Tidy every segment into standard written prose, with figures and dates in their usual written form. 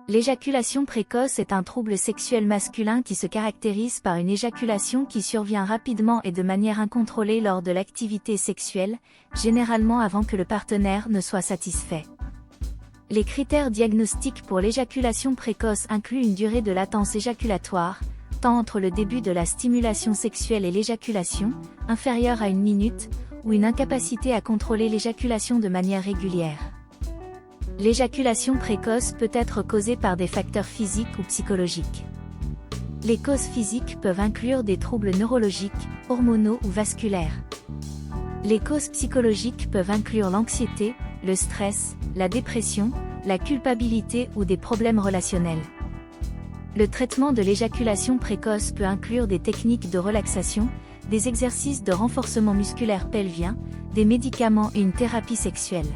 L'éjaculation précoce est un trouble sexuel masculin qui se caractérise par une éjaculation qui survient rapidement et de manière incontrôlée lors de l'activité sexuelle, généralement avant que le partenaire ne soit satisfait. Les critères diagnostiques pour l'éjaculation précoce incluent une durée de latence éjaculatoire, tant entre le début de la stimulation sexuelle et l'éjaculation, inférieure à 1 minute, ou une incapacité à contrôler l'éjaculation de manière régulière. L'éjaculation précoce peut être causée par des facteurs physiques ou psychologiques. Les causes physiques peuvent inclure des troubles neurologiques, hormonaux ou vasculaires. Les causes psychologiques peuvent inclure l'anxiété, le stress, la dépression, la culpabilité ou des problèmes relationnels. Le traitement de l'éjaculation précoce peut inclure des techniques de relaxation, des exercices de renforcement musculaire pelvien, des médicaments et une thérapie sexuelle.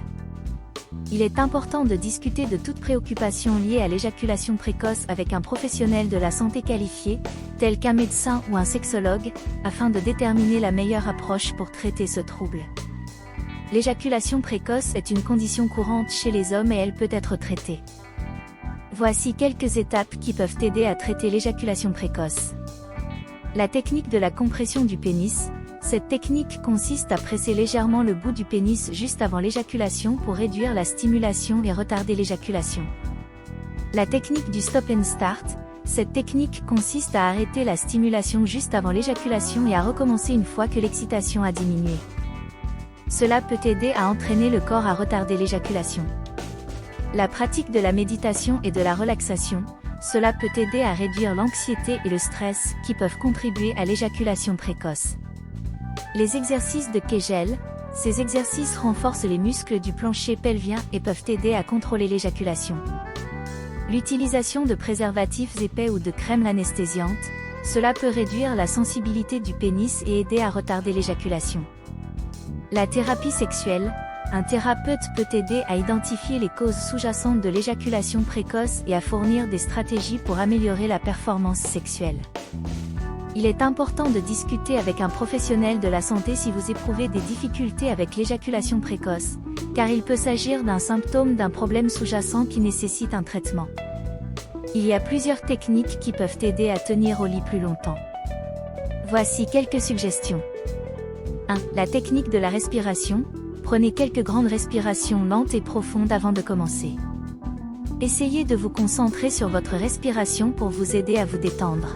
Il est important de discuter de toute préoccupation liée à l'éjaculation précoce avec un professionnel de la santé qualifié, tel qu'un médecin ou un sexologue, afin de déterminer la meilleure approche pour traiter ce trouble. L'éjaculation précoce est une condition courante chez les hommes et elle peut être traitée. Voici quelques étapes qui peuvent aider à traiter l'éjaculation précoce. La technique de la compression du pénis. Cette technique consiste à presser légèrement le bout du pénis juste avant l'éjaculation pour réduire la stimulation et retarder l'éjaculation. La technique du stop and start. Cette technique consiste à arrêter la stimulation juste avant l'éjaculation et à recommencer une fois que l'excitation a diminué. Cela peut aider à entraîner le corps à retarder l'éjaculation. La pratique de la méditation et de la relaxation. Cela peut aider à réduire l'anxiété et le stress qui peuvent contribuer à l'éjaculation précoce. Les exercices de Kegel. Ces exercices renforcent les muscles du plancher pelvien et peuvent aider à contrôler l'éjaculation. L'utilisation de préservatifs épais ou de crèmes anesthésiantes. Cela peut réduire la sensibilité du pénis et aider à retarder l'éjaculation. La thérapie sexuelle. Un thérapeute peut aider à identifier les causes sous-jacentes de l'éjaculation précoce et à fournir des stratégies pour améliorer la performance sexuelle. Il est important de discuter avec un professionnel de la santé si vous éprouvez des difficultés avec l'éjaculation précoce, car il peut s'agir d'un symptôme d'un problème sous-jacent qui nécessite un traitement. Il y a plusieurs techniques qui peuvent aider à tenir au lit plus longtemps. Voici quelques suggestions. 1. La technique de la respiration. Prenez quelques grandes respirations lentes et profondes avant de commencer. Essayez de vous concentrer sur votre respiration pour vous aider à vous détendre.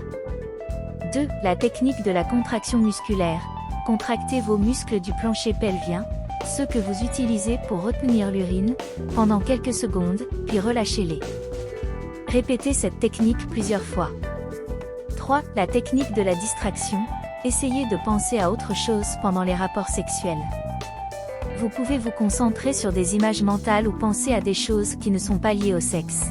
2. La technique de la contraction musculaire. Contractez vos muscles du plancher pelvien, ceux que vous utilisez pour retenir l'urine, pendant quelques secondes, puis relâchez-les. Répétez cette technique plusieurs fois. 3. La technique de la distraction. Essayez de penser à autre chose pendant les rapports sexuels. Vous pouvez vous concentrer sur des images mentales ou penser à des choses qui ne sont pas liées au sexe.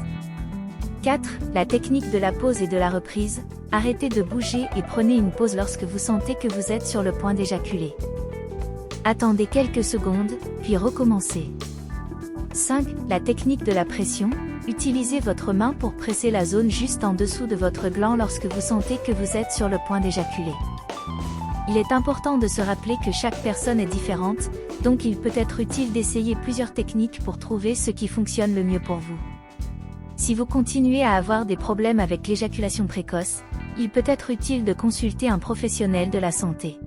4. La technique de la pause et de la reprise. Arrêtez de bouger et prenez une pause lorsque vous sentez que vous êtes sur le point d'éjaculer. Attendez quelques secondes, puis recommencez. 5. La technique de la pression. Utilisez votre main pour presser la zone juste en dessous de votre gland lorsque vous sentez que vous êtes sur le point d'éjaculer. Il est important de se rappeler que chaque personne est différente, donc il peut être utile d'essayer plusieurs techniques pour trouver ce qui fonctionne le mieux pour vous. Si vous continuez à avoir des problèmes avec l'éjaculation précoce, il peut être utile de consulter un professionnel de la santé.